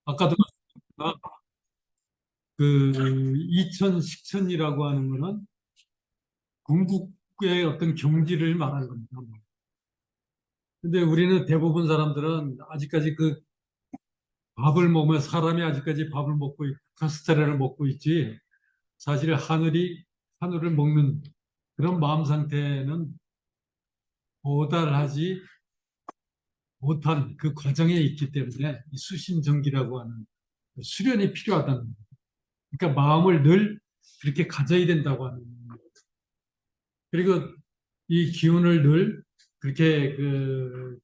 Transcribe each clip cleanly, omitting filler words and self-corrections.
아까도 말씀드렸지만 그 이천식천이라고 하는 거는 궁극의 어떤 경지를 말하는 겁니다. 근데 우리는 대부분 사람들은 아직까지 그 밥을 먹으면 사람이 아직까지 밥을 먹고 카스테라를 먹고 있지 사실 하늘을 먹는 그런 마음 상태는 도달하지 못한 그 과정에 있기 때문에 이 수심정기라고 하는 그 수련이 필요하다는 거예요. 그러니까 마음을 늘 그렇게 가져야 된다고 하는 거예요. 그리고 이 기운을 늘 그렇게 그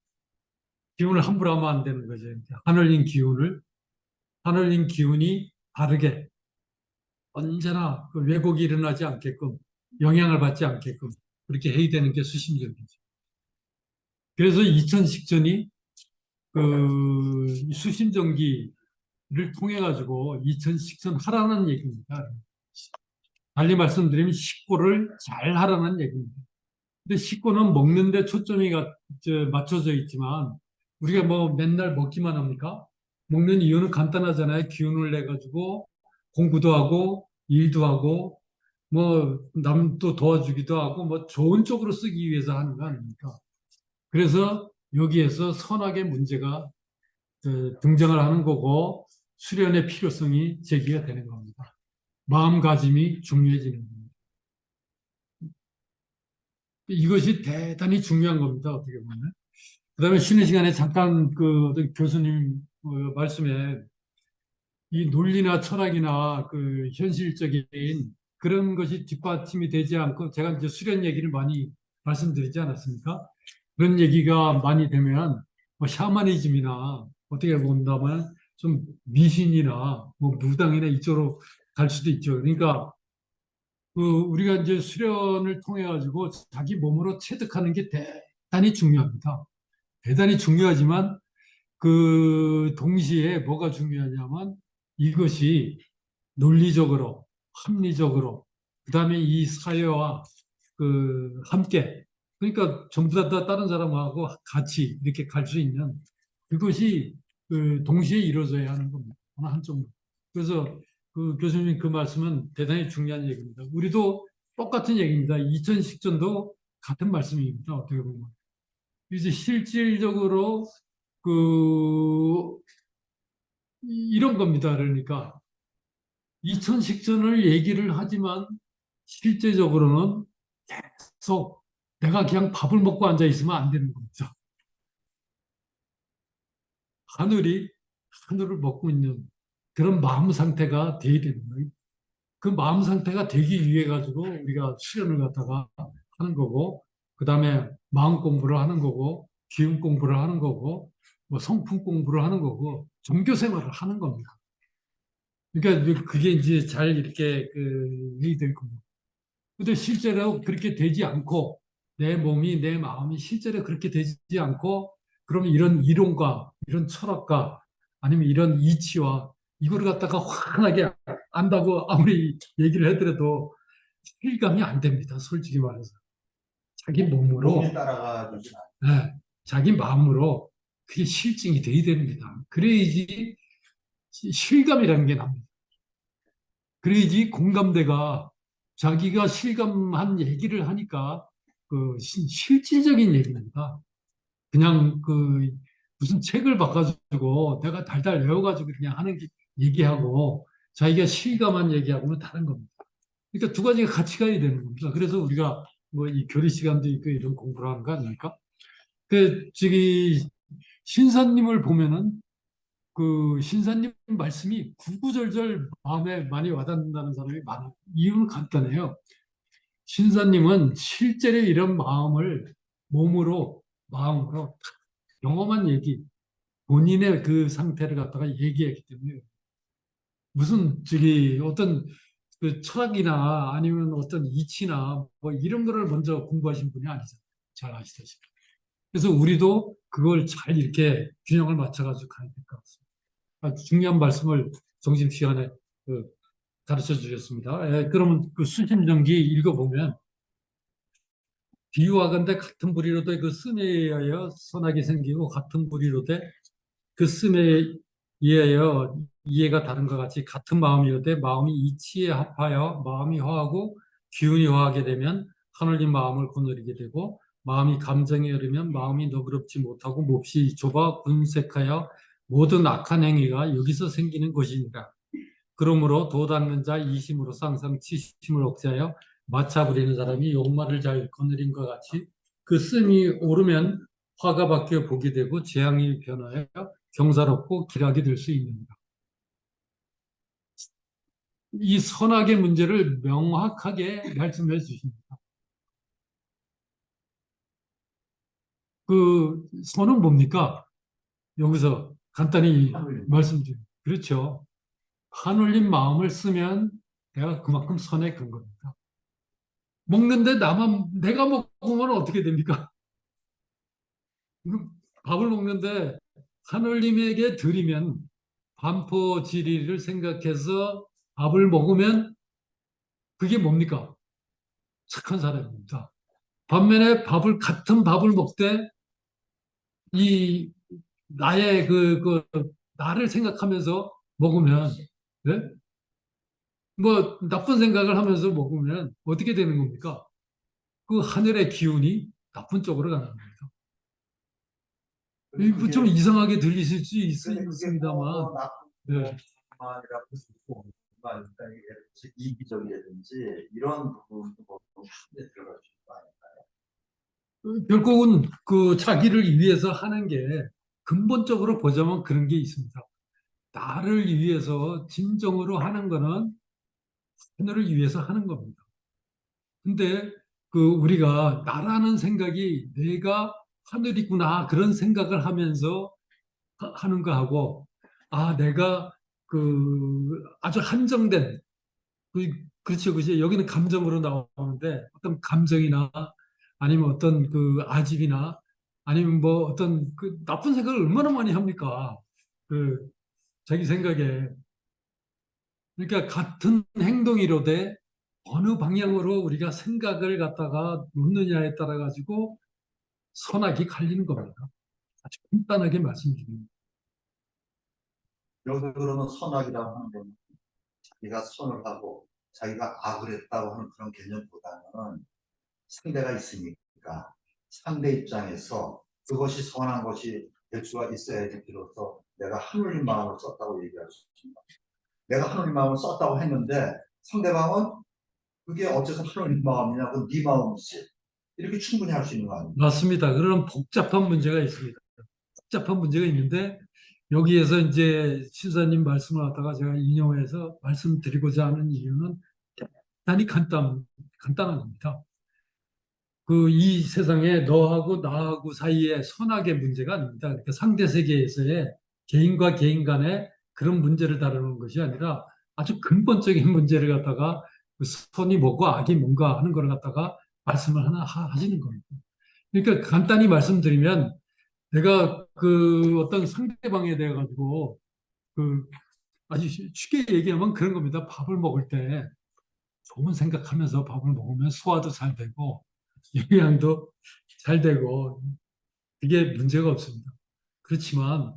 기운을 함부로 하면 안 되는 거죠. 하늘린 기운이 바르게 언제나 그 왜곡이 일어나지 않게끔 영향을 받지 않게끔 그렇게 해야 되는 게 수심적이죠. 그래서 이천식전이 그 수심정기를 통해 가지고 이천식전 하라는 얘기입니다. 달리 말씀드리면 식고를 잘 하라는 얘기입니다. 근데 식고는 먹는데 맞춰져 있지만 우리가 뭐 맨날 먹기만 합니까? 먹는 이유는 간단하잖아요. 기운을 내 가지고 공부도 하고 일도 하고 뭐 남도 도와주기도 하고 뭐 좋은 쪽으로 쓰기 위해서 하는 거 아닙니까? 그래서 여기에서 선악의 문제가 등장을 하는 거고 수련의 필요성이 제기가 되는 겁니다. 마음가짐이 중요해지는 겁니다. 이것이 대단히 중요한 겁니다. 어떻게 보면. 그다음에 쉬는 시간에 잠깐 그 어떤 교수님 말씀에 이 논리나 철학이나 그 현실적인 그런 것이 뒷받침이 되지 않고 제가 이제 수련 얘기를 많이 말씀드리지 않았습니까? 그런 얘기가 많이 되면 뭐 샤머니즘이나 어떻게 본다면 좀 미신이나 뭐 무당이나 이쪽으로 갈 수도 있죠. 그러니까 그 우리가 이제 수련을 통해 가지고 자기 몸으로 체득하는 게 대단히 중요합니다. 대단히 중요하지만 그 동시에 뭐가 중요하냐면 이것이 논리적으로, 합리적으로, 그다음에 이 사회와 그 함께 그러니까 전부 다 다른 사람하고 같이 이렇게 갈 수 있는 그것이 그 동시에 이루어져야 하는 겁니다. 어느 한쪽으로. 그래서 그 교수님 그 말씀은 대단히 중요한 얘기입니다. 우리도 똑같은 얘기입니다. 이천식전도 같은 말씀입니다. 어떻게 보면. 이제 실질적으로 그 이런 겁니다. 그러니까 이천식전을 얘기를 하지만 실제적으로는 계속 내가 그냥 밥을 먹고 앉아 있으면 안 되는 겁니다. 하늘이 하늘을 먹고 있는 그런 마음 상태가 돼야 되는 거예요. 그 마음 상태가 되기 위해 가지고 우리가 수련을 갖다가 하는 거고, 그 다음에 마음 공부를 하는 거고, 기운 공부를 하는 거고, 뭐 성품 공부를 하는 거고, 종교 생활을 하는 겁니다. 그러니까 그게 이제 잘 이렇게 그 될 겁니다. 근데 실제로 그렇게 되지 않고 내 몸이 내 마음이 실제로 그렇게 되지 않고 그러면 이런 이론과 이런 철학과 아니면 이런 이치와 이거를 갖다가 환하게 안다고 아무리 얘기를 해더라도 실감이 안 됩니다. 솔직히 말해서 자기 몸으로 몸이 따라가지 네, 자기 마음으로 그게 실증이 돼야 됩니다. 그래야지 실감이라는 게 납니다. 그래야지 공감대가 자기가 실감한 얘기를 하니까 그 실질적인 얘기입니다. 그냥 그 무슨 책을 바꿔주고 내가 달달 외워가지고 그냥 하는 얘기하고 자기가 실감한 얘기하고는 다른 겁니다. 그러니까 두 가지가 같이 가야 되는 겁니다. 그래서 우리가 뭐 이 교리 시간도 있고 이런 공부를 하는 거 아닙니까? 그 저기 신사님을 보면은 그 신사님 말씀이 구구절절 마음에 많이 와닿는다는 사람이 많아요. 이유는 간단해요. 신사님은 실제로 이런 마음을 몸으로, 마음으로 경험한 얘기, 본인의 그 상태를 갖다가 얘기했기 때문에 무슨 저기 어떤 그 철학이나 아니면 어떤 이치나 뭐 이런 거를 먼저 공부하신 분이 아니잖아요. 잘 아시다시피. 그래서 우리도 그걸 잘 이렇게 균형을 맞춰가지고 가야 될 것 같습니다. 아주 중요한 말씀을 점심시간에 그 가르쳐 주셨습니다. 예, 그러면 그 수심정기 읽어보면 비유하건대 같은 부리로되 그 쓰메에 의하여 선악이 생기고 같은 부리로되 그 쓰메에 이해요. 이해가 다른 것 같이 같은 마음이어되 마음이 이치에 합하여 마음이 화하고 기운이 화하게 되면 하늘님 마음을 거느리게 되고 마음이 감정에 흐르면 마음이 너그럽지 못하고 몹시 좁아 군색하여 모든 악한 행위가 여기서 생기는 것이니라. 그러므로 도 닦는 자 이심으로서 항상 치심을 억제하여 마차 부리는 사람이 욕말을 잘 거느린 것 같이 그 씀이 오르면 화가 바뀌어 복이 되고 재앙이 변하여 경사롭고 기락이 될 수 있느니라. 이 선악의 문제를 명확하게 말씀해 주십니다. 그 선은 뭡니까? 여기서 간단히 말씀드립니다. 그렇죠. 하늘님 마음을 쓰면 내가 그만큼 선에 간 겁니다. 먹는데 내가 먹으면 어떻게 됩니까? 밥을 먹는데 하늘님에게 드리면 반포지리를 생각해서 밥을 먹으면 그게 뭡니까? 착한 사람입니다. 반면에 같은 밥을 먹되 이 나의 나를 생각하면서 먹으면, 네? 뭐, 나쁜 생각을 하면서 먹으면 어떻게 되는 겁니까? 그 하늘의 기운이 나쁜 쪽으로 가는 겁니다. 이거 좀 이상하게 들리실 수 있습니다만, 네. 이라고 볼수 있고, 그러니까 이기적이라든지 이런 부분도 함께 들어갈 수 있는 거 아닐까요? 결국은 그 자기를 위해서 하는 게 근본적으로 보자면 그런 게 있습니다. 나를 위해서 진정으로 하는 거는 하늘을 위해서 하는 겁니다. 근데 그 우리가 나라는 생각이 내가 하늘이구나 그런 생각을 하면서 하는 거하고 내가 그 아주 한정된 그렇죠, 그죠. 여기는 감정으로 나오는데 어떤 감정이나 아니면 어떤 그 아집이나 아니면 뭐 어떤 그 나쁜 생각을 얼마나 많이 합니까? 그 자기 생각에 그러니까 같은 행동이로되 어느 방향으로 우리가 생각을 갖다가 놓느냐에 따라 가지고 선악이 갈리는 겁니다. 아주 간단하게 말씀드립니다. 여기서 그러면 선악이라고 하는 건 자기가 선을 하고 자기가 악을 했다고 하는 그런 개념보다는 상대가 있으니까 상대 입장에서 그것이 선한 것이 될 수가 있어야지 비로소 내가 하느님 마음을 썼다고 얘기할 수 있습니다. 내가 하느님 마음을 썼다고 했는데 상대방은 그게 어째서 하느님 마음이냐, 그건 네 마음이지. 이렇게 충분히 할 수 있는 거 아닙니까? 맞습니다. 그런 복잡한 문제가 있습니다. 복잡한 문제가 있는데 여기에서 이제 신사님 말씀을 갖다가 제가 인용해서 말씀드리고자 하는 이유는 대단히 간단한 겁니다. 그 이 세상에 너하고 나하고 사이에 선악의 문제가 아닙니다. 그러니까 상대 세계에서의 개인과 개인 간의 그런 문제를 다루는 것이 아니라 아주 근본적인 문제를 갖다가 그 선이 뭐고 악이 뭔가 하는 걸 갖다가 말씀을 하시는 겁니다. 그러니까 간단히 말씀드리면 내가 그 어떤 상대방에 대해 가지고 그 아주 쉽게 얘기하면 그런 겁니다. 밥을 먹을 때 좋은 생각하면서 밥을 먹으면 소화도 잘 되고 영양도 잘 되고 그게 문제가 없습니다. 그렇지만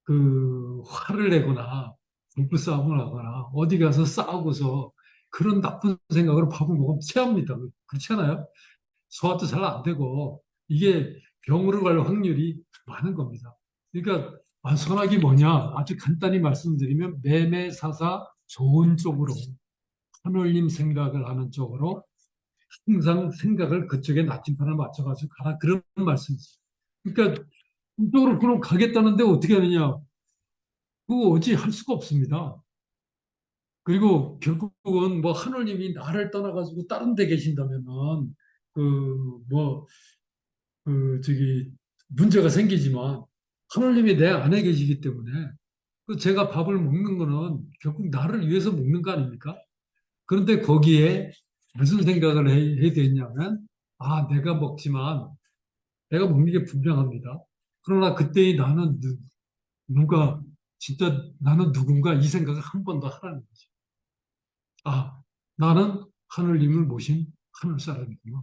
그 화를 내거나 불부싸움을 하거나 어디 가서 싸우고서 그런 나쁜 생각으로 밥을 먹으면 체합니다. 그렇지 않아요? 소화도 잘 안 되고 이게 병으로 갈 확률이 많은 겁니다. 그러니까 선악이 뭐냐? 아주 간단히 말씀드리면 매매사사 좋은 쪽으로 하늘님 생각을 하는 쪽으로 항상 생각을 그쪽에 나침반을 맞춰가지고 가라 그런 말씀이죠. 그러니까 이쪽으로 그럼 가겠다는데 어떻게 하느냐? 그거 어찌 할 수가 없습니다. 그리고 결국은 뭐 하늘님이 나를 떠나가지고 다른 데 계신다면은 그뭐 저기 문제가 생기지만 하나님이 내 안에 계시기 때문에 그 제가 밥을 먹는 거는 결국 나를 위해서 먹는 거 아닙니까? 그런데 거기에 무슨 생각을 해야 되냐면 내가 먹지만 내가 먹는 게 분명합니다. 그러나 그때의 나는 누가 진짜 나는 누군가 이 생각을 한 번 더 하라는 거죠. 나는 하늘님을 모신 하늘 사람이구나.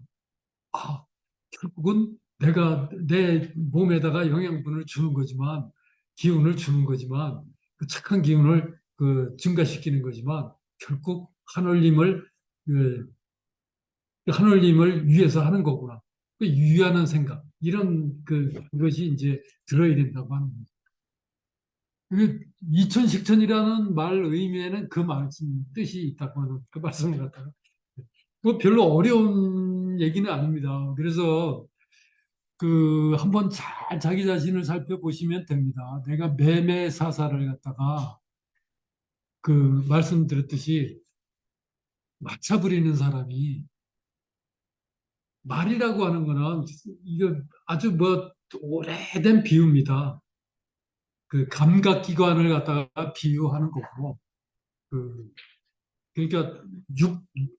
아, 결국은 내가 내 몸에다가 영양분을 주는 거지만, 기운을 주는 거지만, 그 착한 기운을 그 증가시키는 거지만 결국 하늘님을 위해서 하는 거구나. 그 유의하는 생각 이런 그것이 이제 들어야 된다고 하는 거죠. 그 이천식천이라는 말 의미에는 그 말씀 뜻이 있다고 하는 그 말씀을 갖다가 뭐 별로 어려운 얘기는 아닙니다. 그래서 그 한번 잘 자기 자신을 살펴보시면 됩니다. 내가 매매사사를 갖다가 그 말씀드렸듯이 맞춰 부리는 사람이 말이라고 하는 거는 이거 아주 뭐 오래된 비유입니다. 그 감각기관을 갖다가 비유하는 거고 그 그러니까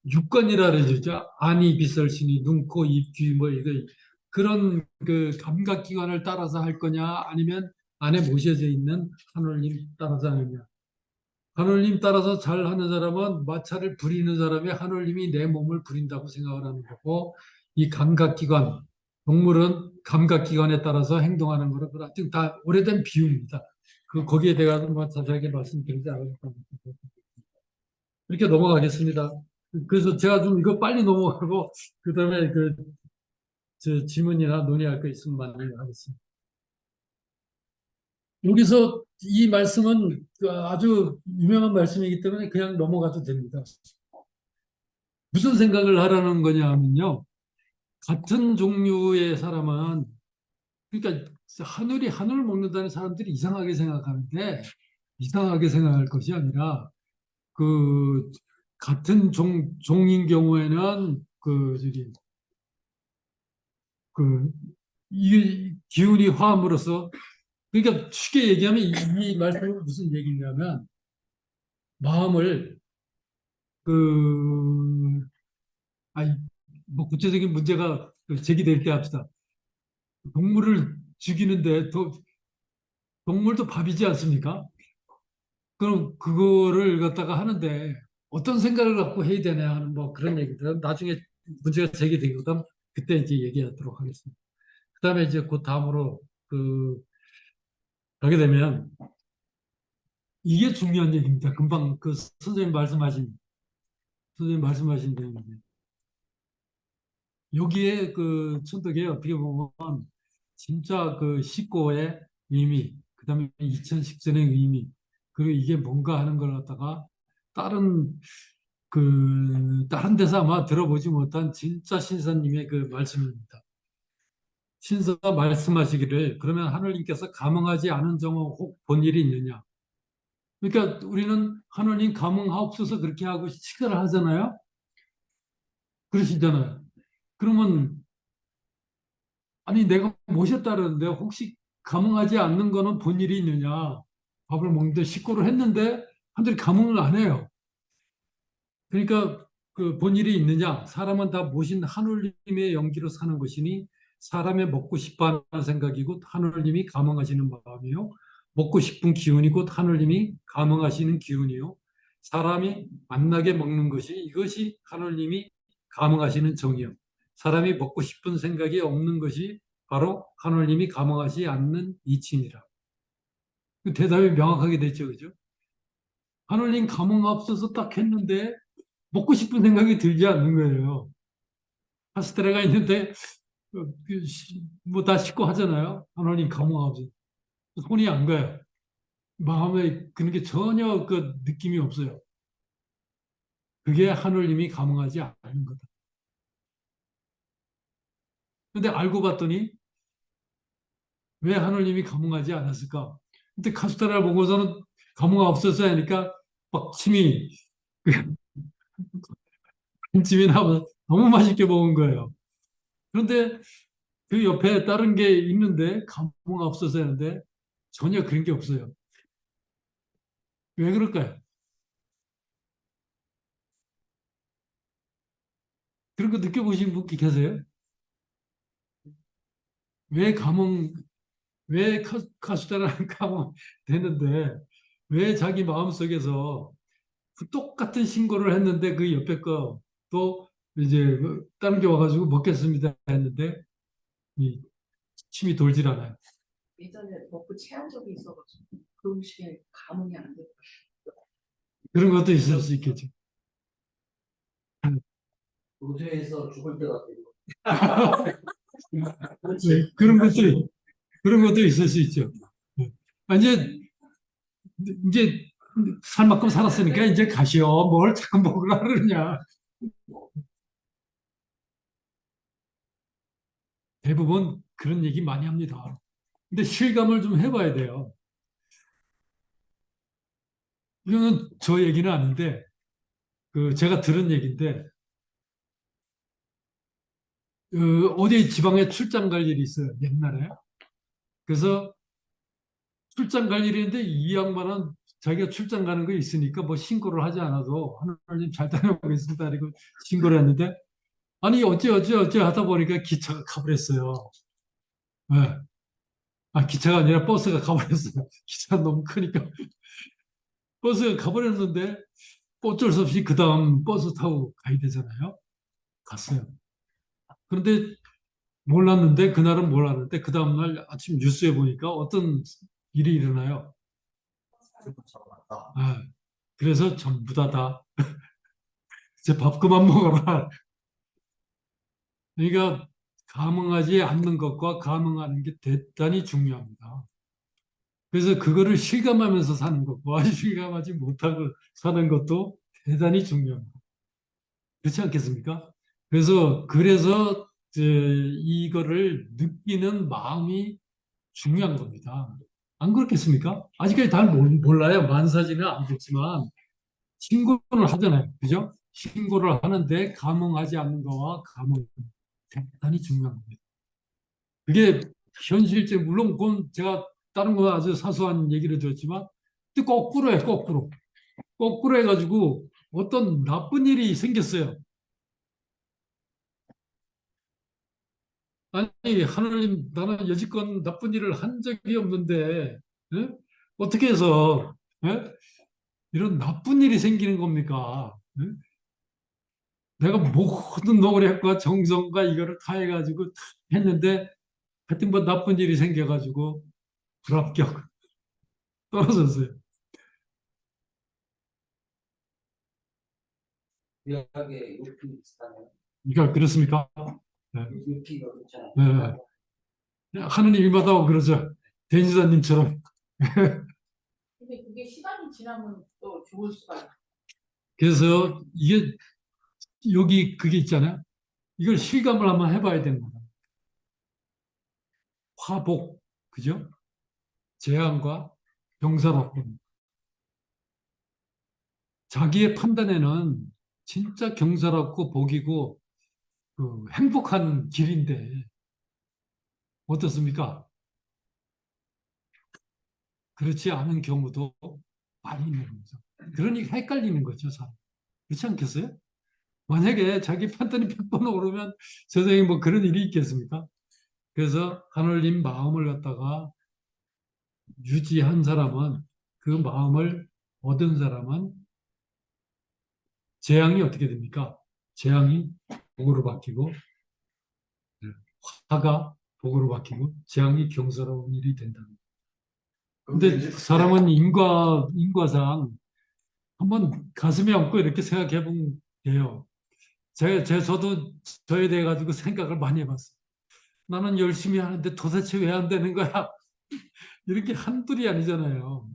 육관이라 그러죠. 안이 비설시니 눈, 코, 입, 귀 뭐 이거 그런 그 감각기관을 따라서 할 거냐 아니면 안에 모셔져 있는 하늘님 따라서 하느냐. 하늘님 따라서 잘 하는 사람은 마차를 부리는 사람이 하늘님이 내 몸을 부린다고 생각을 하는 거고 이 감각기관 동물은 감각기관에 따라서 행동하는 거로 하여튼 다 오래된 비유입니다. 그 거기에 대해서 뭐 자세하게 말씀드리지 않을 겁니다. 이렇게 넘어가겠습니다. 그래서 제가 좀 이거 빨리 넘어가고 그다음에 저 질문이나 논의할 거 있으면 만나겠습니다. 여기서 이 말씀은 그 아주 유명한 말씀이기 때문에 그냥 넘어가도 됩니다. 무슨 생각을 하라는 거냐 하면요. 같은 종류의 사람은 그러니까 하늘 먹는다는 사람들이 이상하게 생각하는데 이상하게 생각할 것이 아니라 그 같은 종인 경우에는 그 이 기운이 화음으로써 그러니까 쉽게 얘기하면 이 말씀은 무슨 얘기냐면 마음을 그 아니 뭐 구체적인 문제가 제기될 때 합시다. 동물을 죽이는데 동물도 밥이지 않습니까? 그럼 그거를 갖다가 하는데 어떤 생각을 갖고 해야 되냐 하는 뭐 그런 얘기들 나중에 문제가 제기되거든 그때 이제 얘기하도록 하겠습니다. 그다음에 이제 그 다음으로 가게 되면 이게 중요한 얘기입니다. 금방 그 선생님 말씀하신 내용인데 여기에 그 천덕에 어떻게 보면 진짜 그 식고의 의미, 그다음에 이천식전의 의미, 그리고 이게 뭔가 하는 걸 갖다가 다른 다른 데서 아마 들어보지 못한 진짜 신사님의 그 말씀입니다. 신사가 말씀하시기를 그러면 하느님께서 감응하지 않은 점은 혹 본일이 있느냐? 그러니까 우리는 하느님 감응하옵소서 그렇게 하고 식사를 하잖아요. 그러시잖아요. 그러면 아니 내가 모셨다는데 혹시 감응하지 않는 거는 본일이 있느냐? 밥을 먹는데 식구를 했는데 한들이 감응을 안 해요. 그러니까 그 본일이 있느냐? 사람은 다 모신 하느님의 연기로 사는 것이니 사람의 먹고 싶어 하는 생각이 곧 하느님이 감응하시는 마음이요. 먹고 싶은 기운이 곧 하느님이 감응하시는 기운이요. 사람이 만나게 먹는 것이 이것이 하느님이 감응하시는 정이요. 사람이 먹고 싶은 생각이 없는 것이 바로 하느님이 감응하지 않는 이치니라. 그 대답이 명확하게 됐죠, 그죠? 하느님 감흥 없어서 딱 했는데 먹고 싶은 생각이 들지 않는 거예요. 카스테라가 있는데 뭐다 씻고 하잖아요. 하느님 감흥 없어 손이 안 가요. 마음에 그런 게 전혀 그 느낌이 없어요. 그게 하느님이 감흥하지 않는 거다. 근데 알고 봤더니 왜 하느님이 감흥하지 않았을까? 근데 카스테라를 보고서는 감흥이 없었어야 하니까 막 침이 나고 너무 맛있게 먹은 거예요. 그런데 그 옆에 다른 게 있는데 감흥이 없어서 하는데 전혀 그런 게 없어요. 왜 그럴까요? 그런 거 느껴보신 분 계세요? 왜 감흥, 왜 카스테라는 감흥 되는데 왜 자기 마음속에서 그 똑같은 신고를 했는데 그 옆에 거 또 이제 다른 게 와가지고 먹겠습니다 했는데 이 침이 돌질 않아요. 예전에 먹고 체한 적이 있어가지고. 그 음식에 감흥이 안 돼. 그런 것도 있을 수 있겠죠. 노조에서 죽을 때 같아요. 네, 그런 것도 있을 수 있죠. 네. 아, 이제 살 만큼 살았으니까 이제 가시오. 뭘 자꾸 먹으라 그러냐. 대부분 그런 얘기 많이 합니다. 근데 실감을 좀 해봐야 돼요. 이거는 저 얘기는 아닌데, 그 제가 들은 얘기인데, 어디 지방에 출장 갈 일이 있어요. 옛날에. 그래서 출장 갈 일이 있는데 이 양반은 자기가 출장 가는 거 있으니까 뭐 신고를 하지 않아도 하나님 잘 다녀오겠습니다. 그리고 신고를 했는데 아니 어째 하다 보니까 기차가 가버렸어요. 네. 아 기차가 아니라 버스가 가버렸어요. 기차가 너무 크니까 버스가 가버렸는데 어쩔 수 없이 그 다음 버스 타고 가야 되잖아요. 갔어요. 그런데 몰랐는데 그날은 몰랐는데 그 다음날 아침 뉴스에 보니까 어떤 일이 일어나요. 아, 그래서 전부 다 이제 밥 그만 먹어라. 그러니까 감흥하지 않는 것과 감흥하는 게 대단히 중요합니다. 그래서 그거를 실감하면서 사는 것과 실감하지 못하고 사는 것도 대단히 중요합니다. 그렇지 않겠습니까? 그래서 이거를 느끼는 마음이 중요한 겁니다. 안 그렇겠습니까? 아직까지 잘 몰라요. 만사지는 않겠지만 신고를 하잖아요. 그죠? 신고를 하는데 감흥하지 않는 거와 감흥 대단히 중요한 겁니다. 그게 현실적 물론 그건 제가 다른 거 아주 사소한 얘기를 들었지만 또 거꾸로 해 거꾸로 해가지고 어떤 나쁜 일이 생겼어요. 아니 하나님 나는 여지껏 나쁜 일을 한 적이 없는데 예? 어떻게 해서 예? 이런 나쁜 일이 생기는 겁니까? 예? 내가 모든 노력과 정성과 이거를 다 해가지고 다 했는데 하여튼 뭐 나쁜 일이 생겨가지고 불합격 떨어졌어요. 유학의 유피 비슷하네요. 그러니까 그렇습니까? 네. 유피가 그렇잖아요. 네. 하는 일마다 그러죠. 대지사님처럼. 근데 그게 시간이 지나면 또 좋을 수가 있어. 그래서 이게 여기 그게 있잖아요. 이걸 실감을 한번 해봐야 되는 거다. 화복, 그죠? 재앙과 경사롭고 자기의 판단에는 진짜 경사롭고 복이고 그 행복한 길인데 어떻습니까? 그렇지 않은 경우도 많이 있는 거죠. 그러니까 헷갈리는 거죠, 사람. 그렇지 않겠어요? 만약에 자기 판단이 100번 오르면 세상에 뭐 그런 일이 있겠습니까? 그래서 하늘님 마음을 갖다가 유지한 사람은 그 마음을 얻은 사람은 재앙이 어떻게 됩니까? 재앙이 복으로 바뀌고 화가 복으로 바뀌고 재앙이 경사로운 일이 된다는 거예요. 근데 사람은 인과상 한번 가슴에 얹고 이렇게 생각해 보면 돼요. 저도 저에 대해 가지고 생각을 많이 해봤어요. 나는 열심히 하는데 도대체 왜 안 되는 거야? 이렇게 한둘이 아니잖아요.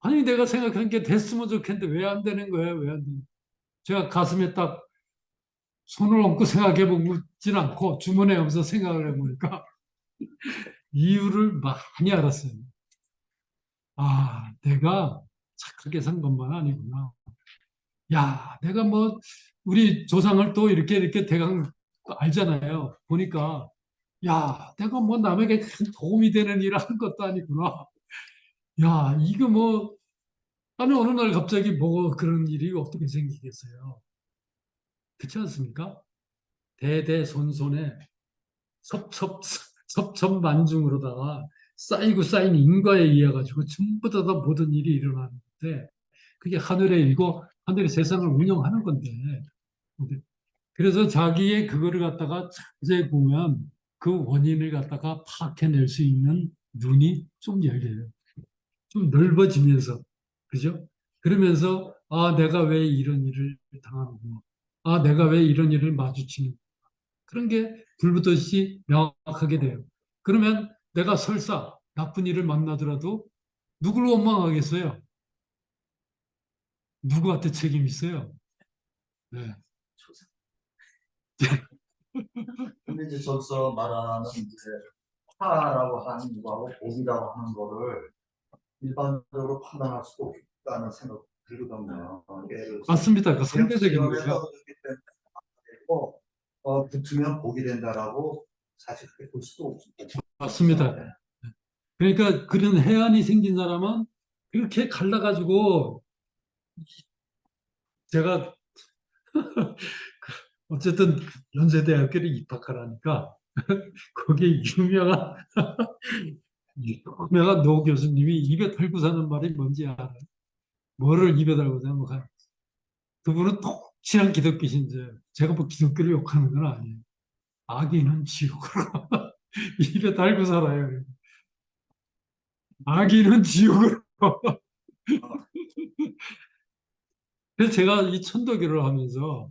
아니 내가 생각한 게 됐으면 좋겠는데 왜 안 되는 거야? 왜 안 되는 거야? 제가 가슴에 딱 손을 얹고 생각해 보진 않고 주머니에 하면서 생각을 해보니까 이유를 많이 알았어요. 아, 내가 착하게 산 것만 아니구나. 야, 내가 뭐 우리 조상을 또 이렇게 대강 알잖아요. 보니까 야, 내가 뭐 남에게 큰 도움이 되는 일을 한 것도 아니구나. 야, 이거 뭐 아니 어느 날 갑자기 뭐 그런 일이 어떻게 생기겠어요? 그렇지 않습니까? 대대손손에 섭섭만중으로다가 쌓이고 쌓인 인과에 의해 가지고 전부 다 모든 일이 일어나는데 그게 하늘의 일이고 하늘의 세상을 운영하는 건데 그래서 자기의 그거를 갖다가 자세히 보면 그 원인을 갖다가 파악해낼 수 있는 눈이 좀 열려요. 좀 넓어지면서, 그죠? 그러면서, 아, 내가 왜 이런 일을 당하는구나. 아, 내가 왜 이런 일을 마주치는 그런 게 불붙듯이 명확하게 돼요. 그러면 내가 설사 나쁜 일을 만나더라도 누굴 원망하겠어요? 누구한테 책임 있어요? 네. 근데 이제 저기서 말하는 이제 화라고 하는 거하고 복이라고 하는 거를 일반적으로 판단할 수도 없다는 생각 들거든요. 예를 들어서 맞습니다. 그 그냥 상대적인 시험에 거예요. 떨어졌기 때문에 붙으면 복이 된다라고 사실 그렇게 볼 수도 없고. 맞습니다. 그러니까 그런 해안이 생긴 사람은 그렇게 갈라가지고 제가 어쨌든 연세대학교를 입학하라니까 거기에 유명한 노 교수님이 입에 털고 사는 말이 뭔지 알아요? 뭐를 입에 달고 사는 거야? 그분은 독실한 기독교신데 제가 뭐 기독교를 욕하는 건 아니에요. 악인은 지옥으로 입에 달고 살아요. 악인은 지옥으로. 그래서 제가 이 천도교를 하면서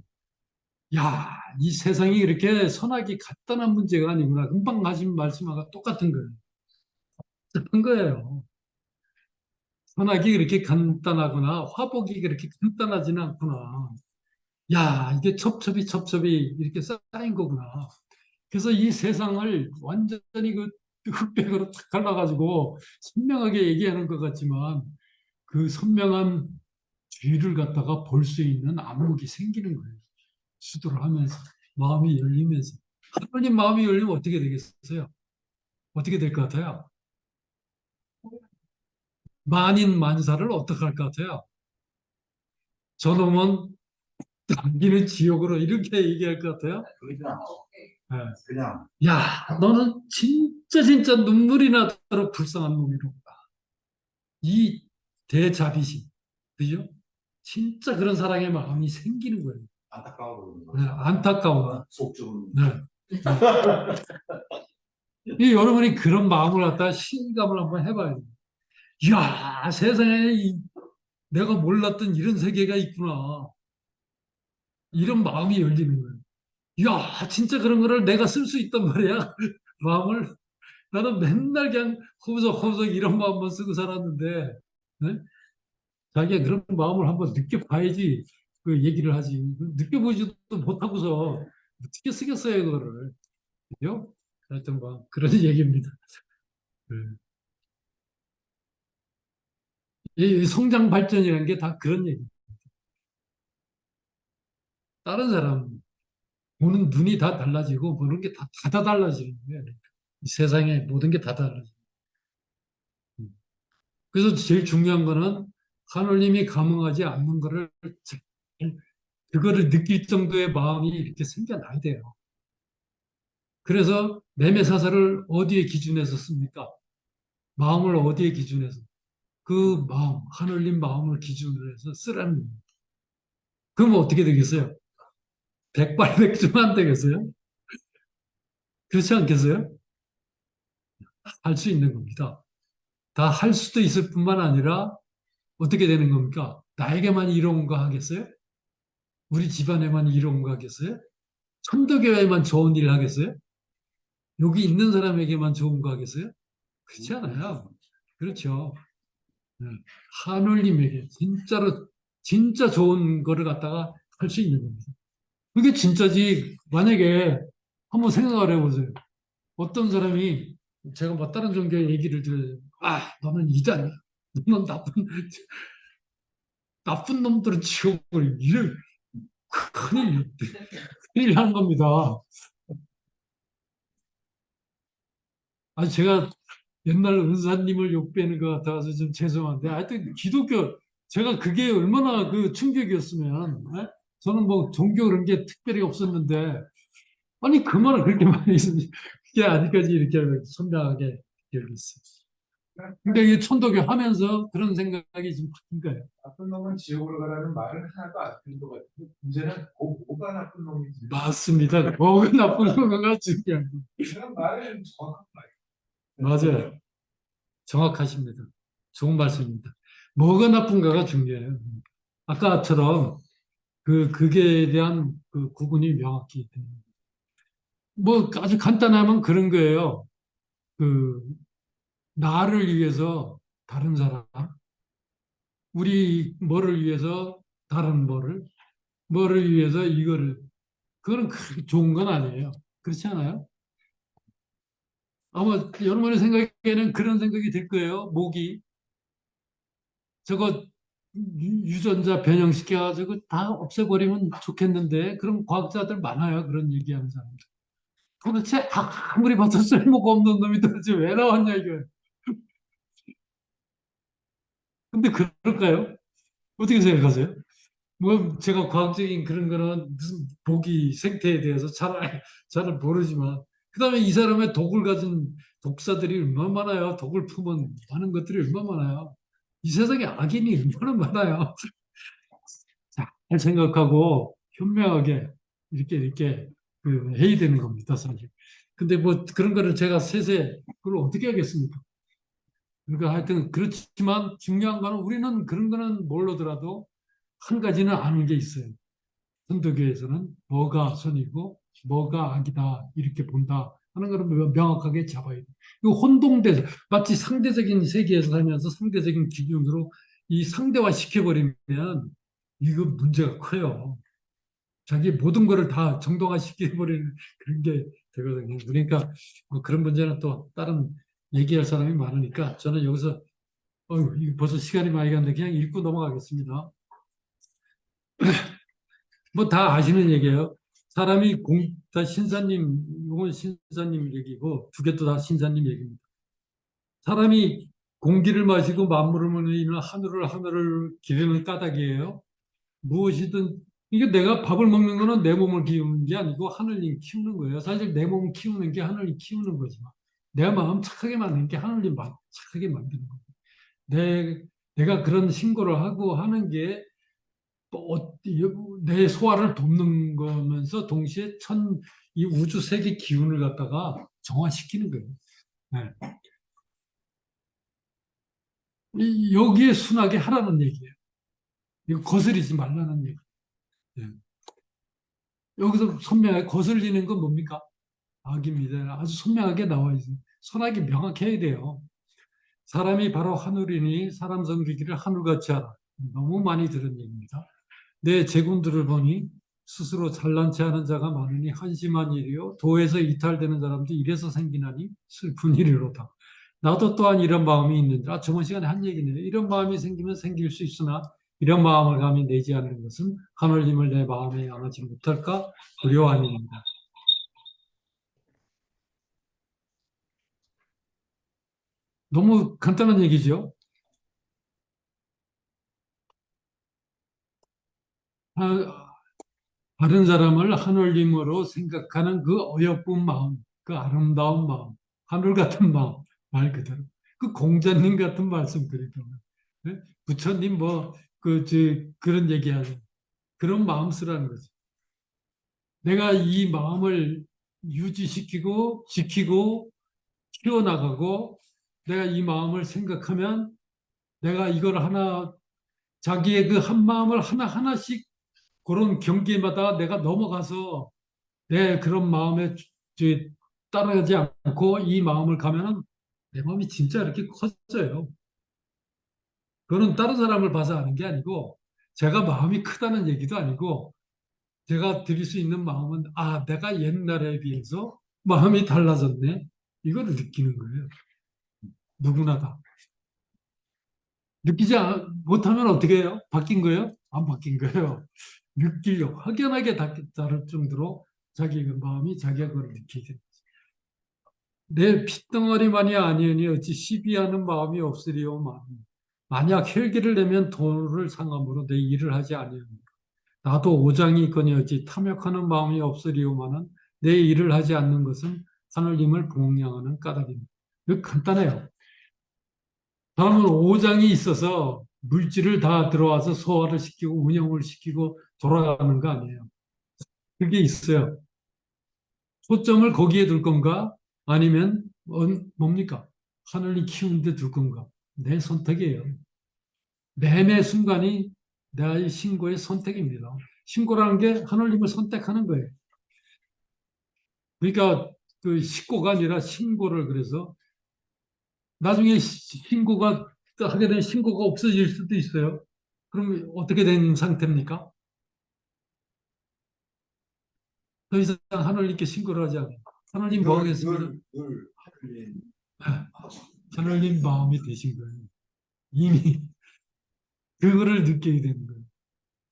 야, 이 세상이 이렇게 선악이 간단한 문제가 아니구나. 금방 하신 말씀하고 똑같은 거예요. 똑같은 거예요. 선악이 그렇게 간단하구나. 화복이 그렇게 간단하지는 않구나. 야, 이게 첩첩이 이렇게 쌓인 거구나. 그래서 이 세상을 완전히 그 흑백으로 탁 갈라가지고 선명하게 얘기하는 것 같지만 그 선명한 뒤를 갖다가 볼 수 있는 안목이 생기는 거예요. 수도를 하면서 마음이 열리면서 하나님 마음이 열리면 어떻게 되겠어요? 어떻게 될 것 같아요? 만인 만사를 어떻게 할 것 같아요? 저놈은 당기는 지옥으로 이렇게 얘기할 것 같아요? 그러지 않죠. 예. 그냥 야, 너는 진짜 눈물이 나도록 불쌍한 놈이로구나. 이 대자비심, 그죠? 진짜 그런 사랑의 마음이 생기는 거예요. 안타까워 보이는 네, 거죠. 안타까워. 속 좁은. 네. 이 여러분이 그런 마음을 갖다가 실감을 한번 해봐야 돼요. 이야, 세상에 내가 몰랐던 이런 세계가 있구나. 이런 마음이 열리는 거예요. 이야, 진짜 그런 거를 내가 쓸 수 있단 말이야. 마음을. 나는 맨날 그냥 허우적허우적 이런 마음만 쓰고 살았는데, 네? 자기가 그런 마음을 한번 느껴봐야지 그 얘기를 하지. 느껴보지도 못하고서 어떻게 쓰겠어요, 그거를. 그죠? 하여튼 뭐 그런 얘기입니다. 네. 이 성장 발전이라는 게 다 그런 얘기. 다른 사람 보는 눈이 다 달라지고 보는 게 다 달라지는 거예요. 이 세상에 모든 게 다 달라져. 그래서 제일 중요한 거는 하느님이 감흥하지 않는 거를 그거를 느낄 정도의 마음이 이렇게 생겨나야 돼요. 그래서 매매사사를 어디에 기준해서 씁니까? 마음을 어디에 기준해서? 그 마음, 하느님 마음을 기준으로 해서 쓰라는 거예요. 그럼 어떻게 되겠어요? 백발백중 안 되겠어요? 그렇지 않겠어요? 할 수 있는 겁니다. 다 할 수도 있을 뿐만 아니라 어떻게 되는 겁니까? 나에게만 이로운 거 하겠어요? 우리 집안에만 이로운 거 하겠어요? 천도교회만 좋은 일 하겠어요? 여기 있는 사람에게만 좋은 거 하겠어요? 그렇지 않아요. 그렇죠. 네. 하늘님에게 진짜로 진짜 좋은 거를 갖다가 할 수 있는 겁니다. 그게 진짜지. 만약에 한번 생각을 해보세요. 어떤 사람이 제가 뭐 다른 종교의 얘기를 들어요. 아, 너는 이단이야. 너는 나쁜 놈들은 지옥을 이를 큰일 큰일 난 겁니다. 아, 제가 옛날 은사님을 욕배는 것 같아서 좀 죄송한데, 하여튼 기독교, 제가 그게 얼마나 그 충격이었으면, 예? 저는 뭐 종교 그런 게 특별히 없었는데, 아니, 그 말을 그렇게 많이 했으니, 그게 아직까지 이렇게 선명하게 기억이 있어요. 근데 이 천도교 하면서 그런 생각이 좀 바뀐 거예요. 나쁜 놈은 지옥으로 가라는 말은 하나도 안 들은 것 같은데 문제는 뭐가 나쁜 놈인지 맞습니다. 뭐가 나쁜 건가 중요한 거. 그런 말은 정확한 말. 맞아요. 정확하십니다. 좋은 말씀입니다. 뭐가 나쁜가가 중요해요. 아까처럼 그게 대한 그 구분이 명확히 됩니다. 뭐 아주 간단하면 그런 거예요. 그 나를 위해서 다른 사람, 우리 뭐를 위해서 다른 뭐를 위해서 이거를, 그거는 그렇게 좋은 건 아니에요. 그렇지 않아요? 아마 여러분의 생각에는 그런 생각이 들 거예요. 모기 저거 유전자 변형시켜가지고 다 없애버리면 좋겠는데, 그런 과학자들 많아요. 그런 얘기하는 사람들. 도대체 아무리 봐도 쓸모가 없는 놈이 도대체 왜 나왔냐 이거예요. 근데 그럴까요? 어떻게 생각하세요? 뭐 제가 과학적인 그런 거는 무슨 보기 생태에 대해서 잘 모르지만, 그다음에 이 사람의 독을 가진 독사들이 얼마나 많아요. 독을 품은 많은 것들이 얼마나 많아요. 이 세상에 악인이 얼마나 많아요. 잘 생각하고 현명하게 이렇게 해야 되는 겁니다, 사실. 근데 뭐 그런 거를 제가 세세 그걸 어떻게 하겠습니까? 그러니까 하여튼 그렇지만 중요한 거는, 우리는 그런 거는 모르더라도 한 가지는 아는 게 있어요. 선도교에서는 뭐가 선이고 뭐가 악이다 이렇게 본다 하는 걸 명확하게 잡아야 돼요. 이 혼동돼서 마치 상대적인 세계에서 살면서 상대적인 기준으로 이 상대화 시켜버리면 이거 문제가 커요. 자기 모든 거를 다 정당화 시켜버리는 그런 게 되거든요. 그러니까 뭐 그런 문제는 또 다른 얘기할 사람이 많으니까 저는 여기서 이거 벌써 시간이 많이 갔는데 그냥 읽고 넘어가겠습니다. 뭐 다 아시는 얘기예요. 사람이 다 신사님, 이건 신사님 얘기고 두 개도 다 신사님 얘기입니다. 사람이 공기를 마시고 만물을 먹는 하늘을 기르는 까닭이에요. 무엇이든, 이게 내가 밥을 먹는 거는 내 몸을 키우는 게 아니고 하늘님 키우는 거예요. 사실 내 몸을 키우는 게 하늘님 키우는 거지만, 내 마음 착하게 만드는 게 하늘님 착하게 만드는 거예요. 내가 그런 신고를 하고 하는 게 내 소화를 돕는 거면서 동시에 이 우주 세계 기운을 갖다가 정화시키는 거예요. 네. 여기에 순하게 하라는 얘기예요. 이거 거스리지 말라는 얘기. 예. 여기서 선명하게 거슬리는 건 뭡니까? 악입니다. 아주 선명하게 나와 있어요. 선악이 명확해야 돼요. 사람이 바로 하늘이니 사람 섬기기를 하늘같이 하라. 너무 많이 들은 얘기입니다. 내 재군들을 보니 스스로 잘난체 하는 자가 많으니 한심한 일이요 도에서 이탈되는 사람도 이래서 생기나니 슬픈 일이로다. 나도 또한 이런 마음이 있는데, 저번 시간에 한 얘기네요. 이런 마음이 생기면 생길 수 있으나 이런 마음을 감히 내지 않는 것은 하늘님을 내 마음에 양하지 못할까 두려워함입니다. 너무 간단한 얘기죠. 다른 사람을 하늘님으로 생각하는 그 어여쁜 마음, 그 아름다운 마음, 하늘 같은 마음, 말 그대로. 그 공자님 같은 말씀드리더라고요. 네? 부처님 그런 얘기하죠. 그런 마음 쓰라는 거죠. 내가 이 마음을 유지시키고, 지키고, 키워나가고, 내가 이 마음을 생각하면 내가 이걸 자기의 그 한 마음을 하나하나씩 그런 경계마다 내가 넘어가서 내 그런 마음에 따라가지 않고 이 마음을 가면은 내 마음이 진짜 이렇게 커져요. 그거는 다른 사람을 봐서 아는 게 아니고, 제가 마음이 크다는 얘기도 아니고, 제가 드릴 수 있는 마음은, 내가 옛날에 비해서 마음이 달라졌네. 이거를 느끼는 거예요. 누구나 다. 못하면 어떻게 해요? 바뀐 거예요? 안 바뀐 거예요. 느끼려고, 확연하게 다를 정도로 자기 그 마음이 자기가 그걸 느끼게 돼요. 내 핏덩어리만이 아니오니 어찌 시비하는 마음이 없으리요. 만약 혈기를 내면 도를 상함으로 내 일을 하지 아니하니까. 나도 오장이 있거니 어찌 탐욕하는 마음이 없으리요마는 내 일을 하지 않는 것은 하늘님을 봉양하는 까닭입니다. 이거 간단해요. 다음은 오장이 있어서 물질을 다 들어와서 소화를 시키고 운영을 시키고 돌아가는 거 아니에요. 그게 있어요. 초점을 거기에 둘 건가? 아니면 뭡니까? 하늘이 키우는데 둘 건가? 내 선택이에요. 매매 순간이 나의 신고의 선택입니다. 신고라는 게 하나님을 선택하는 거예요. 그러니까 그 식고가 아니라 신고를 그래서 나중에 신고가 하게 된 신고가 없어질 수도 있어요. 그럼 어떻게 된 상태입니까? 더 이상 하나님께 신고를 하지 않아요. 하나님 뭐 하겠습니까? 늘 하나님 하나님 마음이 되신 거예요. 이미 그거를 느끼게 되는 거예요.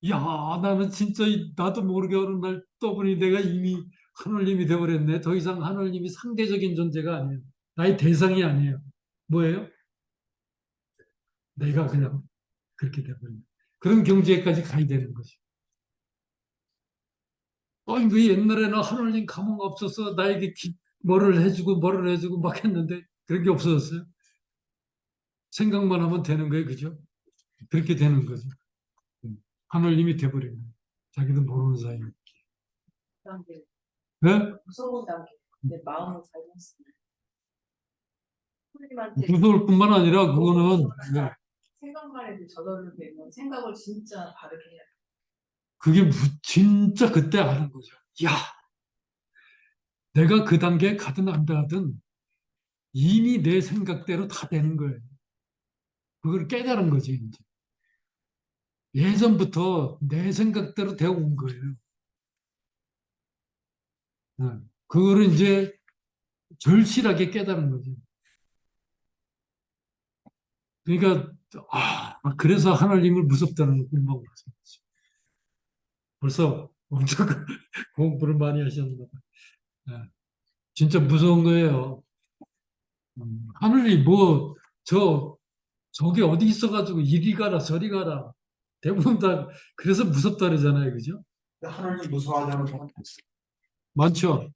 야, 나는 진짜 나도 모르게 어느 날 떠보니 내가 이미 하나님이 되어버렸네. 더 이상 하나님이 상대적인 존재가 아니에요. 나의 대상이 아니에요. 뭐예요? 내가 그냥 그렇게 되어버린 그런 경지에까지 가야 되는 거죠. 아니, 왜 옛날에는 하나님 감흥 없어서 나에게 뭐를 해주고 막 했는데 그런 게 없어졌어요? 생각만 하면 되는 거예요. 그죠? 그렇게 되는 거죠. 하나님이 돼버리는 거예요. 자기도 모르는 사이에. 단계, 네? 무서운 단계. 내 마음을 살렸습니다. 하나님한테 무서울 뿐만 아니라 그거는 네, 생각만 해도 저절로 되면 생각을 진짜 바르게 해야 돼. 그게 진짜 그때 아는 거죠. 야, 내가 그 단계에 가든 안 가든 이미 내 생각대로 다 되는 거예요. 그걸 깨달은 거지, 이제. 예전부터 내 생각대로 되어 온 거예요. 네. 그거를 이제 절실하게 깨달은 거죠. 그러니까, 그래서 하나님을 무섭다는 걸 말씀하죠. 벌써 엄청 공부를 많이 하셨나 봐요. 네. 진짜 무서운 거예요. 하늘이 뭐, 저기 어디 있어가지고 이리 가라, 저리 가라. 대부분 다 그래서 무섭다 그러잖아요. 그죠? 하나님 무서워하자는 사람 있어요. 많죠.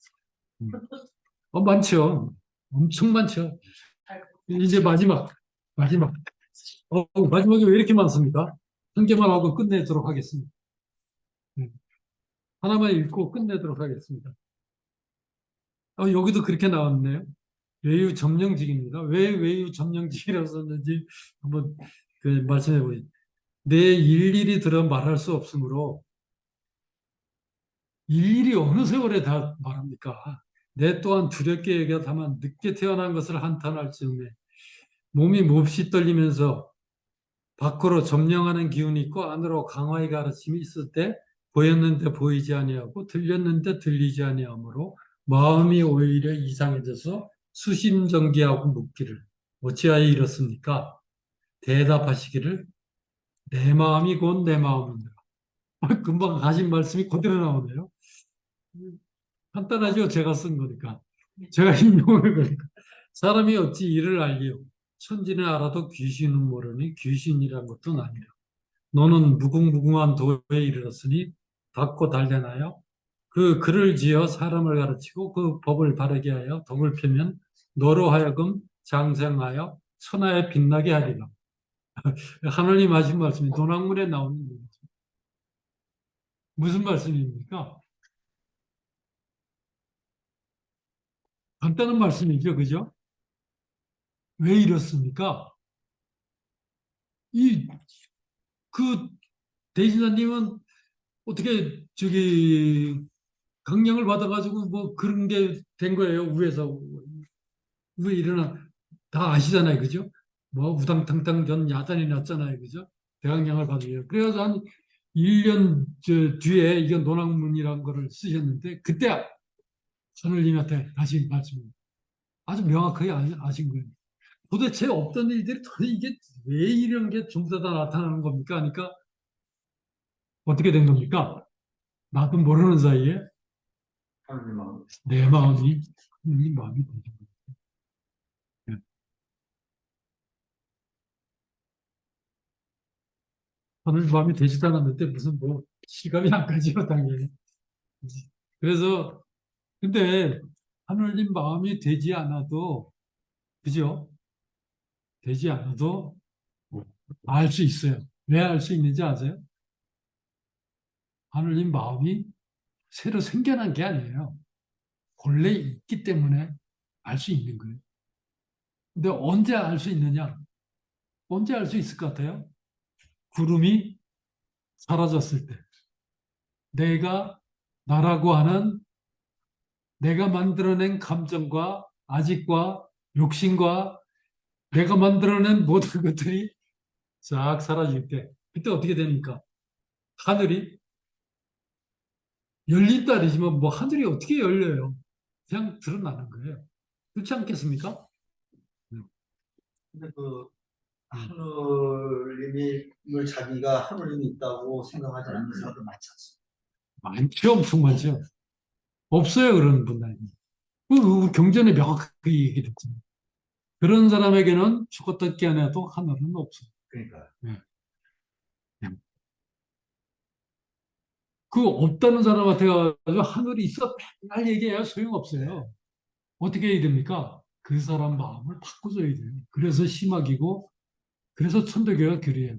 많죠. 엄청 많죠. 이제 마지막. 마지막에 왜 이렇게 많습니까? 한 개만 하고 끝내도록 하겠습니다. 하나만 읽고 끝내도록 하겠습니다. 여기도 그렇게 나왔네요. 외유 점령직입니다. 왜 외유 점령직이라고 썼는지 한번 말씀해 보세요. 내 일일이 들어 말할 수 없으므로 일일이 어느 세월에 다 말합니까? 내 또한 두렵게 여겨 다만 늦게 태어난 것을 한탄할 즈음에 몸이 몹시 떨리면서 밖으로 점령하는 기운이 있고 안으로 강화의 가르침이 있을 때 보였는데 보이지 아니하고 들렸는데 들리지 아니하므로 마음이 오히려 이상해져서 수심정기하고 묻기를 어찌하여 이렇습니까? 대답하시기를 내 마음이 곧 내 마음입니다. 금방 하신 말씀이 그대로 나오네요. 간단하죠? 제가 쓴 거니까. 제가 인용한 거니까. 사람이 어찌 이를 알리요? 천지는 알아도 귀신은 모르니 귀신이란 것도 아니라. 너는 무궁무궁한 도에 이르렀으니 닫고 달려나요? 그 글을 지어 사람을 가르치고 그 법을 바르게 하여 덕을 펴면 너로 하여금 장생하여 천하에 빛나게 하리라. 하나님 하신 말씀이 논학문에 나오는 거죠. 무슨 말씀입니까? 간단한 말씀이죠. 그죠? 왜 이렇습니까? 그 대신사님은 어떻게 강령을 받아가지고 뭐 그런 게 된 거예요. 위에서 왜 일어나 다 아시잖아요. 그죠? 뭐 우당탕탕 전 야단이 났잖아요. 그죠? 대강령을 받으요. 그래서 한 1년 뒤에 이건 논학문이라는 거를 쓰셨는데 그때 하늘님한테 다시 말씀 아주 명확하게 아신 거예요. 도대체 없던 일들이 도대체 이게 왜 이런 게 전부 다 나타나는 겁니까? 그러니까 어떻게 된 겁니까? 나도 모르는 사이에 하나님 마음. 내 마음이 하나님 마음이 되는 거예요. 예. 하나님 마음이 되지도 않았는데 무슨 뭐 시감이 안 가지요, 당연히. 그래서 근데 하나님 마음이 되지 않아도 그죠? 되지 않아도 알 수 있어요. 왜 알 수 있는지 아세요? 하나님 마음이 새로 생겨난 게 아니에요. 본래 있기 때문에 알 수 있는 거예요. 근데 언제 알 수 있느냐? 언제 알 수 있을 것 같아요? 구름이 사라졌을 때. 내가 나라고 하는 내가 만들어낸 감정과 아직과 욕심과 내가 만들어낸 모든 것들이 싹 사라질 때. 그때 어떻게 됩니까? 하늘이 열린다 아니지만 뭐 하늘이 어떻게 열려요? 그냥 드러나는 거예요. 그렇지 않겠습니까? 근데 그 하느님을 자기가 하느님이 있다고 생각하지 않는 사람도 많지 않습니까? 많죠, 엄청 많죠. 없어요, 그런 분들이. 그 경전에 명확하게 얘기했잖아요. 그런 사람에게는 죽었다 깨어나도 하늘은 없어요. 그러니까 예. 예. 그 없다는 사람한테 가서 하늘이 있어 맨날 얘기해야 소용없어요. 어떻게 해야 됩니까? 그 사람 마음을 바꿔줘야 돼요. 그래서 심학이고, 그래서 천도교가 교리예요.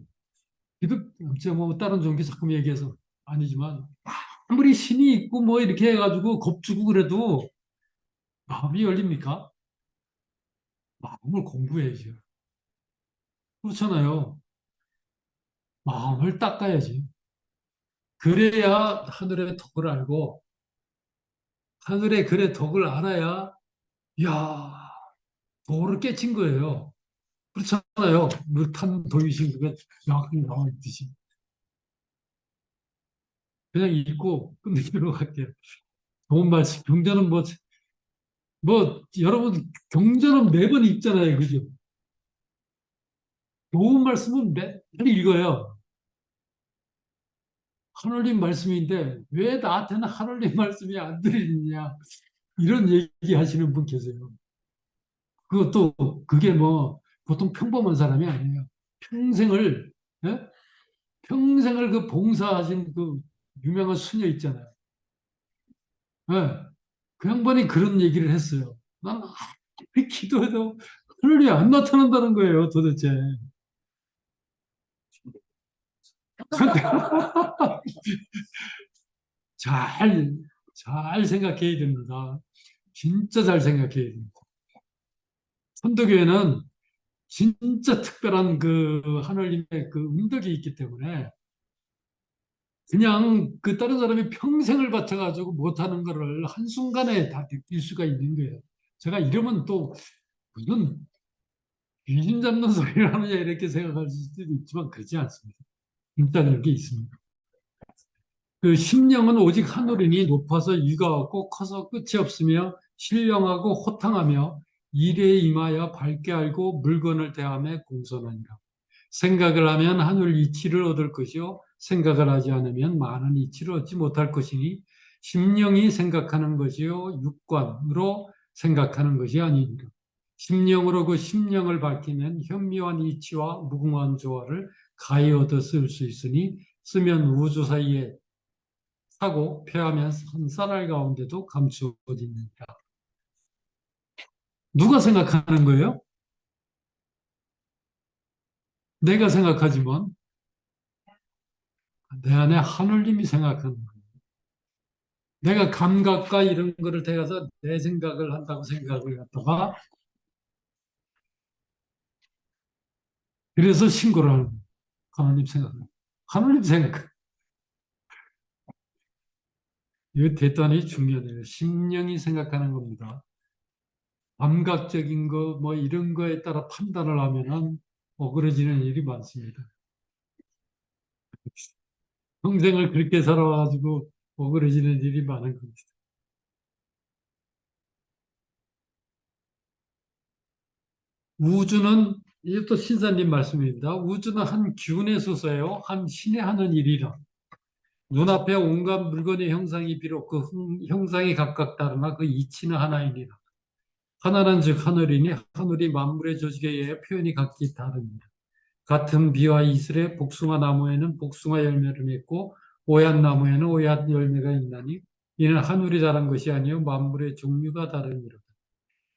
기독, 뭐 다른 종교 자꾸 얘기해서 아니지만 아무리 신이 있고 뭐 이렇게 해가지고 겁주고 그래도 마음이 열립니까? 마음을 공부해야죠. 그렇잖아요. 마음을 닦아야지. 그래야 하늘의 덕을 알고 하늘의 글의 덕을 알아야 야 도를 깨친 거예요. 그렇잖아요. 물탄 도유신 그게 명확히 나와 있듯이. 그냥 읽고 끝내도록 할게요. 좋은 말씀. 경전은 여러분 경전은 매번 읽잖아요. 그죠? 좋은 말씀은 매일 읽어요. 하늘님 말씀인데 왜 나한테는 하늘님 말씀이 안 들리느냐 이런 얘기 하시는 분 계세요. 그것도 그게 뭐 보통 평범한 사람이 아니에요. 평생을 예? 평생을 그 봉사하신 그 유명한 수녀 있잖아요. 예. 그 양반이 그런 얘기를 했어요. 난 아무리 기도해도 하늘이 안 나타난다는 거예요, 도대체. 잘, 잘 생각해야 됩니다. 진짜 잘 생각해야 됩니다. 선도교회는 진짜 특별한 그 하늘님의 그 은덕이 있기 때문에 그냥 그 다른 사람이 평생을 바쳐가지고 못하는 거를 한순간에 다 느낄 수가 있는 거예요. 제가 이러면 또 무슨 귀신 잡는 소리를 하느냐 이렇게 생각할 수도 있지만 그렇지 않습니다. 진짜 그런 게 있습니다. 그 심령은 오직 하늘이니 높아서 위가 없고 커서 끝이 없으며 신령하고 호탕하며 일에 임하여 밝게 알고 물건을 대하며 공손하니라. 생각을 하면 하늘 이치를 얻을 것이요 생각을 하지 않으면 많은 이치를 얻지 못할 것이니 심령이 생각하는 것이요 육관으로 생각하는 것이 아니니라. 심령으로 그 심령을 밝히면 현미한 이치와 무궁한 조화를 가히 얻어 쓸 수 있으니 쓰면 우주 사이에 사고 폐하면 한 쌀알 가운데도 감추어 있느니라. 누가 생각하는 거예요? 내가 생각하지만 내 안에 하늘님이 생각하는 거예요. 내가 감각과 이런 거를 대해서 내 생각을 한다고 생각을 갖다가 그래서 신고를 하는 거예요. 하나님 생각. 하나님 생각. 이거 대단히 중요해요. 심령이 생각하는 겁니다. 감각적인 거, 뭐 이런 거에 따라 판단을 하면은 억울해지는 일이 많습니다. 평생을 그렇게 살아가지고 억울해지는 일이 많은 겁니다. 우주는, 이것도 신사님 말씀입니다. 우주는 한 기운의 소서요. 한 신의 하는 일이라. 눈앞에 온갖 물건의 형상이 비록 그 형상이 각각 다르나 그 이치는 하나이니라. 하나는 즉 하늘이니 하늘이 만물의 조직에 의해 표현이 각기 다릅니다. 같은 비와 이슬의 복숭아 나무에는 복숭아 열매를 맺고 오얏 나무에는 오얏 열매가 있나니 이는 하늘이 다른 것이 아니요 만물의 종류가 다르니라.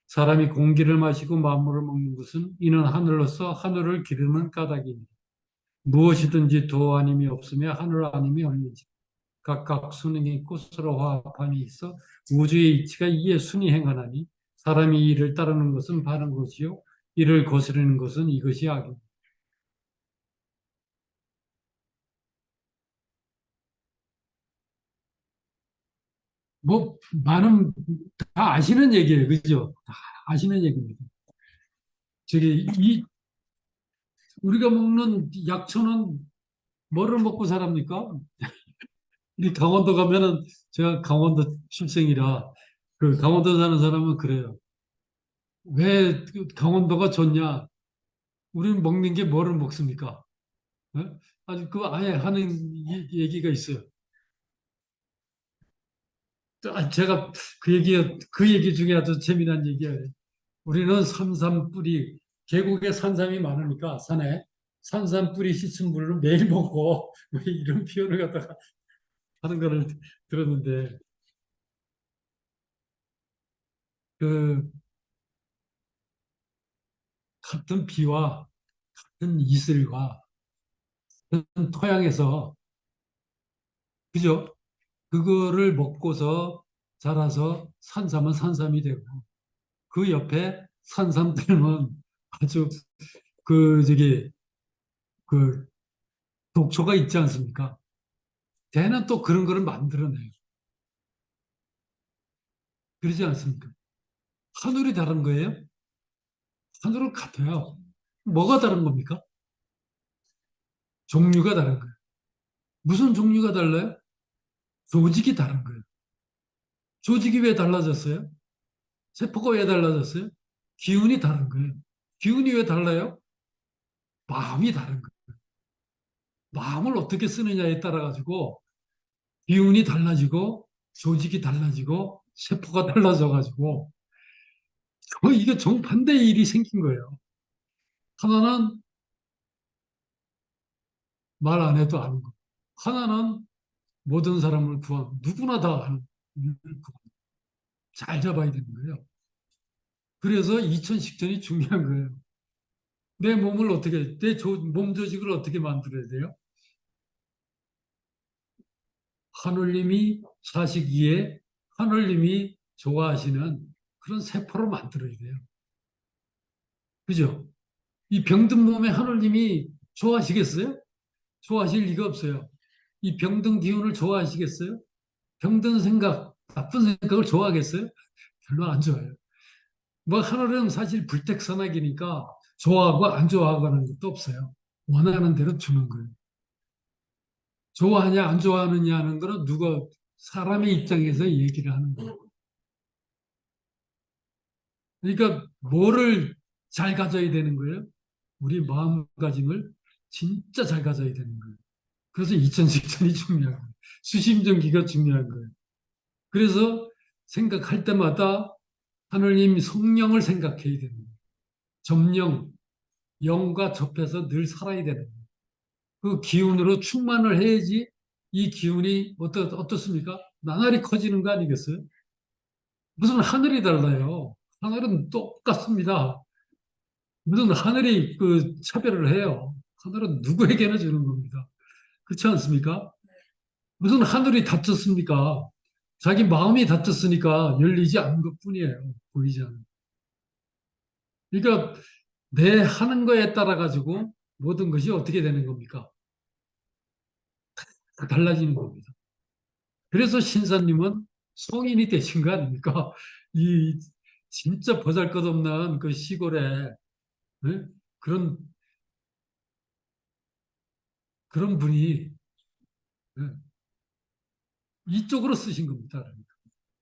사람이 공기를 마시고 만물을 먹는 것은 이는 하늘로서 하늘을 기르는 까닭이니 무엇이든지 도 아님이 없으며 하늘 아님이 없는지 각각 순응이 있고 서로 화합함이 있어 우주의 이치가 이에 순히 행하나니 사람이 이를 따르는 것은 바른 것이요 이를 거스르는 것은 이것이 악이니 뭐 많은 다 아시는 얘기예요, 그죠? 다 아시는 얘기입니다. 저기 이 우리가 먹는 약초는 뭐를 먹고 살합니까? 이 강원도 가면은 제가 강원도 출생이라 그 강원도 사는 사람은 그래요. 왜그 강원도가 좋냐? 우리는 먹는 게 뭐를 먹습니까? 어? 아니 그 아예 하는 얘기가 있어요. 제가 그 얘기 중에 아주 재미난 얘기예요. 우리는 산삼 뿌리 계곡에 산삼이 많으니까 산에 산삼 뿌리 씻은 물을 매일 먹고 뭐 이런 표현을 갖다가 하는 거를 들었는데 그 같은 비와 같은 이슬과 같은 토양에서 그죠? 그거를 먹고서 자라서 산삼은 산삼이 되고 그 옆에 산삼들은 아주 저기 그 독초가 있지 않습니까? 걔는 또 그런 거를 만들어내요. 그러지 않습니까? 하늘이 다른 거예요? 하늘은 같아요. 뭐가 다른 겁니까? 종류가 다른 거예요. 무슨 종류가 달라요? 조직이 다른 거예요. 조직이 왜 달라졌어요? 세포가 왜 달라졌어요? 기운이 다른 거예요. 기운이 왜 달라요? 마음이 다른 거예요. 마음을 어떻게 쓰느냐에 따라 가지고 기운이 달라지고 조직이 달라지고 세포가 달라져 가지고 이게 정반대의 일이 생긴 거예요. 하나는 말 안 해도 아는 거. 하나는 모든 사람을 구한 누구나 다 아는 일을 잘 잡아야 되는 거예요. 그래서 이천식전이 중요한 거예요. 내 몸을 어떻게 몸 조직을 어떻게 만들어야 돼요? 하늘님이 사시기에 하늘님이 좋아하시는 그런 세포를 만들어야 돼요. 그죠? 이 병든 몸에 하늘님이 좋아하시겠어요? 좋아하실 리가 없어요. 이 병든 기운을 좋아하시겠어요? 병든 생각, 나쁜 생각을 좋아하겠어요? 별로 안 좋아해요. 뭐 하늘은 사실 불택선악이니까 좋아하고 안 좋아하고 하는 것도 없어요. 원하는 대로 주는 거예요. 좋아하냐 안 좋아하느냐 하는 거는 누가 사람의 입장에서 얘기를 하는 거예요. 그러니까 뭐를 잘 가져야 되는 거예요? 우리 마음가짐을 진짜 잘 가져야 되는 거예요. 그래서 이천식전이 중요한 거예요. 수심정기가 중요한 거예요. 그래서 생각할 때마다 하느님 성령을 생각해야 되는 거예요. 점령, 영과 접해서 늘 살아야 되는 거예요. 그 기운으로 충만을 해야지 이 기운이 어떻습니까? 나날이 커지는 거 아니겠어요? 무슨 하늘이 달라요. 하늘은 똑같습니다. 무슨 하늘이 그 차별을 해요. 하늘은 누구에게나 주는 겁니다. 그렇지 않습니까? 무슨 하늘이 닫혔습니까? 자기 마음이 닫혔으니까 열리지 않은 것 뿐이에요. 보이지 않는. 그러니까 내 하는 거에 따라 가지고 모든 것이 어떻게 되는 겁니까? 달라지는 겁니다. 그래서 신사님은 성인이 되신 거 아닙니까? 이 진짜 보잘것없는 그 시골에 예? 그런 그런 분이 예? 이쪽으로 쓰신 겁니다. 그러니까.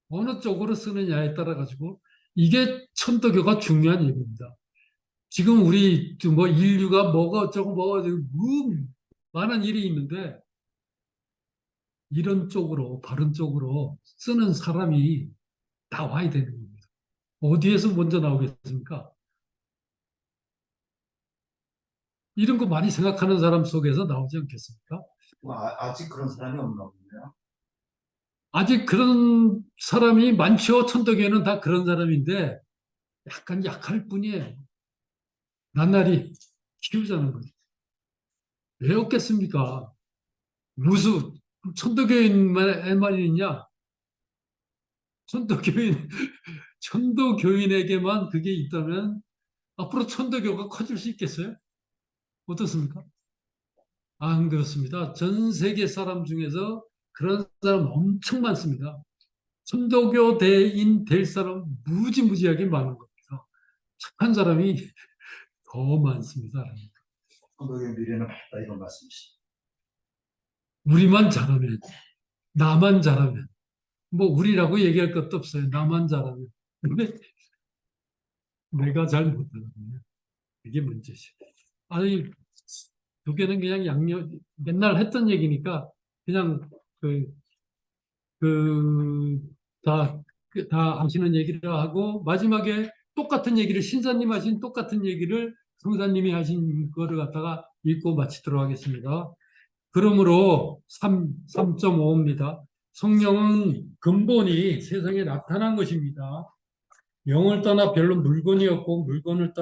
어느 쪽으로 쓰느냐에 따라 가지고 이게 천도교가 중요한 얘기입니다. 지금 우리 뭐 인류가 뭐가 어쩌고 뭐가 어쩌고 많은 일이 있는데 이런 쪽으로 바른 쪽으로 쓰는 사람이 나와야 되는 겁니다. 어디에서 먼저 나오겠습니까? 이런 거 많이 생각하는 사람 속에서 나오지 않겠습니까? 뭐 아직 그런 사람이 없나 보네요. 아직 그런 사람이 많죠. 천덕에는 다 그런 사람인데 약간 약할 뿐이에요. 낱낱이 키우자는 거죠. 왜 없겠습니까? 무수 천도교인만 있냐? 천도교인 천도교인에게만 그게 있다면 앞으로 천도교가 커질 수 있겠어요? 어떻습니까? 안 그렇습니다. 전 세계 사람 중에서 그런 사람 엄청 많습니다. 천도교대인 될 사람 무지무지하게 많은 겁니다. 착한 사람이 더 많습니다. 천도의 미래는 밝다 이런 말씀이시죠. 우리만 잘하면, 나만 잘하면, 뭐 우리라고 얘기할 것도 없어요. 나만 잘하면. 근데 내가 잘 못하면 이게 문제죠. 아니, 두 개는 그냥 맨날 했던 얘기니까 그냥 그, 다, 다 아시는 얘기를 하고 마지막에 똑같은 얘기를 신사님 하신 똑같은 얘기를 성사님이 하신 거를 갖다가 읽고 마치도록 하겠습니다. 그러므로 3.5입니다. 성령은 근본이 세상에 나타난 것입니다. 영을 떠나 별로 물건이 없고 물건을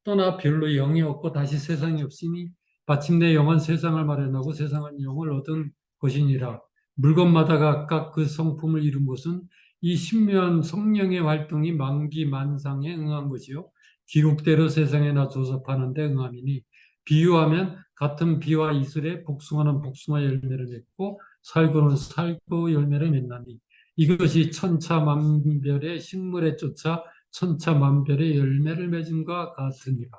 떠나 별로 영이 없고 다시 세상이 없으니 마침내 영은 세상을 마련하고 세상은 영을 얻은 것이니라. 물건마다 각각 그 성품을 이룬 것은 이 신묘한 성령의 활동이 만기만상에 응한 것이요 기록대로 세상에나 조섭하는 데 응함이니 비유하면 같은 비와 이슬에 복숭아는 복숭아 열매를 맺고 살구는 살구 열매를 맺나니 이것이 천차만별의 식물에 쫓아 천차만별의 열매를 맺음과 같으니라.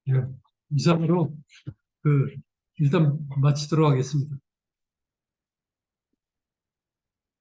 예, 이상으로 일단 마치도록 하겠습니다.